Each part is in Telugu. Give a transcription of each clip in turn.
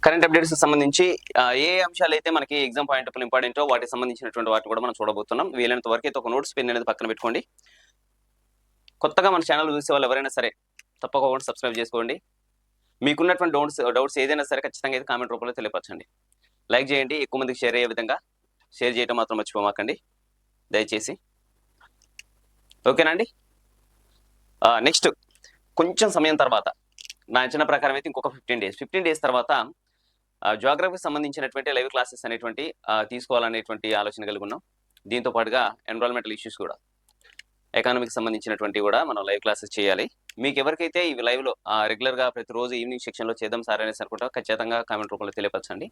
కరెంట్ అప్డేట్స్ సంబంధించి ఏ అంశాలు అయితే మనకి ఎగ్జామ్ పాయింట్ ఆఫ్ ఇంపార్టెంటో వాటికి సంబంధించినటువంటి వాటిని కూడా మనం చూడబోతున్నాం. వీలైనంత వరకు అయితే ఒక నోట్స్ పెన్ అనేది పక్కన పెట్టుకోండి. కొత్తగా మన ఛానల్ చూసే వాళ్ళు ఎవరైనా సరే తప్పకుండా సబ్స్క్రైబ్ చేసుకోండి. మీకున్నటువంటి డౌట్స్ ఏదైనా సరే ఖచ్చితంగా అయితే కామెంట్ రూపంలో తెలియపరచండి. లైక్ చేయండి, ఎక్కువ మందికి షేర్ అయ్యే విధంగా షేర్ చేయడం మాత్రం మర్చిపోమాకండి దయచేసి. ఓకేనండి. నెక్స్ట్ కొంచెం సమయం తర్వాత నా అంచనా ప్రకారం అయితే ఇంకొక 15 డేస్ తర్వాత జియోగ్రఫీకి సంబంధించినటువంటి లైవ్ క్లాసెస్ అనేటువంటి తీసుకోవాలనేటువంటి ఆలోచన కలిగి ఉన్నాం. దీంతో పాటుగా ఎన్విరాన్మెంటల్ ఇష్యూస్ కూడా, ఎకానమీకి సంబంధించినటువంటి కూడా మనం లైవ్ క్లాసెస్ చేయాలి. మీకు ఎవరికైతే ఇవి లైవ్లో రెగ్యులర్గా ప్రతిరోజు ఈవినింగ్ సెక్షన్లో చేద్దాం సార్ అనేసి అనుకుంటా ఖచ్చితంగా కామెంట్ రూపంలో తెలియపరచండి.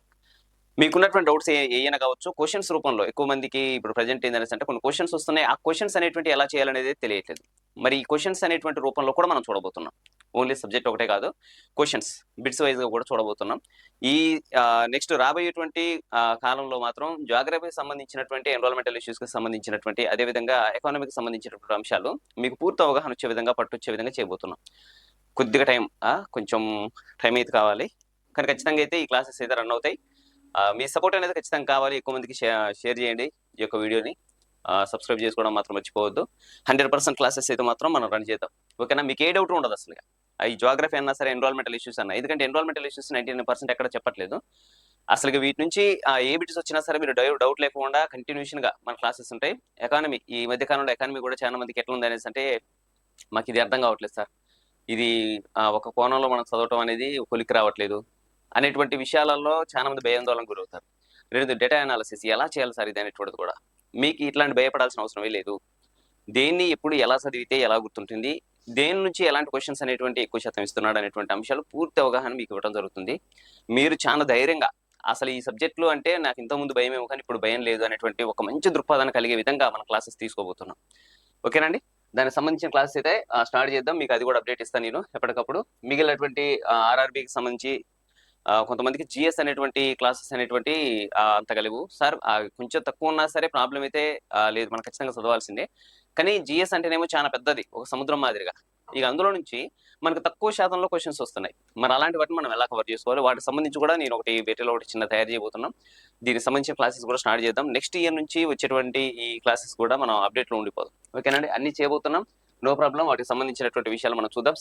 మీకున్నటువంటి డౌట్స్ ఏమైనా కావచ్చు. క్వశ్చన్స్ రూపంలో ఎక్కువ మందికి ఇప్పుడు ప్రజెంట్ ఏంటనేసి అంటే కొన్ని క్వశ్చన్స్ వస్తున్నాయి. ఆ క్వశ్చన్స్ అనేటువంటి ఎలా చేయాలనేది తెలియట్లేదు. మరి ఈ క్వశ్చన్స్ అనేటువంటి రూపంలో కూడా మనం చూడబోతున్నాం. ఓన్లీ సబ్జెక్ట్ ఒకటే కాదు, క్వశ్చన్స్ బిట్స్ వైజ్గా కూడా చూడబోతున్నాం. ఈ నెక్స్ట్ రాబోయేటువంటి కాలంలో మాత్రం జియోగ్రఫీకి సంబంధించినటువంటి ఎన్విరాన్మెంటల్ ఇష్యూస్కి సంబంధించినటువంటి అదేవిధంగా ఎకానమీకి సంబంధించినటువంటి అంశాలు మీకు పూర్తి అవగాహన వచ్చే విధంగా పట్టొచ్చే విధంగా చేయబోతున్నాం. కొద్దిగా కొంచెం టైం అయితే కావాలి, కానీ ఖచ్చితంగా అయితే ఈ క్లాసెస్ అయితే రన్ అవుతాయి. మీ సపోర్ట్ అనేది ఖచ్చితంగా కావాలి. ఎక్కువ మందికి షేర్ చేయండి ఈ యొక్క వీడియోని. సబ్స్క్రైబ్ చేసుకోవడం మాత్రం మర్చిపోవద్దు. 100% క్లాసెస్ అయితే మాత్రం మనం రన్ చేద్దాం. ఓకేనా? మీకు ఏ డౌట్ ఉండదు అసలు. ఈ జియోగ్రఫీ అన్నా సరే, ఎన్విరాన్మెంటల్ ఇష్యూస్ అన్నా. ఎందుకంటే ఎన్విరాన్మెంటల్ ఇష్యూస్ 99% ఎక్కడ చెప్పట్లేదు. అసలు వీటి నుంచి ఏ బిట్స్ వచ్చినా సరే మీరు డౌట్ లేకుండా కంటిన్యూషన్గా మన క్లాసెస్ ఉంటాయి. ఎకానమీ ఈ మధ్య కాలంలో ఎకానమీ కూడా చాలా మందికి ఎట్లా ఉంది అనేసి అంటే మాకు ఇది అర్థం కావట్లేదు సార్, ఇది ఒక కోణంలో మనం చదవటం అనేది కొలికి రావట్లేదు అనేటువంటి విషయాలలో చాలా మంది భయాందోళనకు గురవుతారు. రెండు డేటా అనాలిసిస్ ఎలా చేయాలి సార్ ఇది అనేటువంటిది కూడా. మీకు ఇట్లాంటి భయపడాల్సిన అవసరమే లేదు. దేన్ని ఎప్పుడు ఎలా చదివితే ఎలా గుర్తుంటుంది, దేని నుంచి ఎలాంటి క్వశ్చన్స్ అనేటువంటి ఎక్కువ శాతం ఇస్తున్నాడు అనేటువంటి అంశాలు పూర్తి అవగాహన మీకు ఇవ్వడం జరుగుతుంది. మీరు చాలా ధైర్యంగా అసలు ఈ సబ్జెక్టులు అంటే నాకు ఇంతకుముందు భయమేమో కానీ ఇప్పుడు భయం లేదు అనేటువంటి ఒక మంచి దృక్పథాన్ని కలిగే విధంగా మన క్లాసెస్ తీసుకోబోతున్నాం. ఓకేనండి. దానికి సంబంధించిన క్లాసెస్ అయితే స్టార్ట్ చేద్దాం. మీకు అది కూడా అప్డేట్ ఇస్తాను నేను ఎప్పటికప్పుడు. మిగిలినటువంటి ఆర్ఆర్బీకి సంబంధించి కొంతమందికి జిఎస్ అనేటువంటి క్లాసెస్ అనేటువంటి అంతగలివు సార్, కొంచెం తక్కువ ఉన్నా సరే ప్రాబ్లం అయితే లేదు, మనం ఖచ్చితంగా చదవాల్సిందే. కానీ జిఎస్ అంటేనేమో చాలా పెద్దది, ఒక సముద్రం మాదిరిగా. ఇక అందులో నుంచి మనకు తక్కువ శాతంలో క్వశ్చన్స్ వస్తున్నాయి. మరి అలాంటి వాటిని మనం ఎలా కవర్ చేసుకోవాలి, వాటికి సంబంధించి కూడా నేను ఒకటి చిన్న తయారు చేయబోతున్నాం. దీనికి సంబంధించిన క్లాసెస్ కూడా స్టార్ట్ చేద్దాం. నెక్స్ట్ ఇయర్ నుంచి వచ్చేటువంటి ఈ క్లాసెస్ కూడా మనం అప్డేట్లో ఉండిపోదాం. ఓకేనండి. అన్ని చేయబోతున్నాం, నో ప్రాబ్లం. వాటికి సంబంధించినటువంటి విషయాలు మనం చూద్దాం సార్.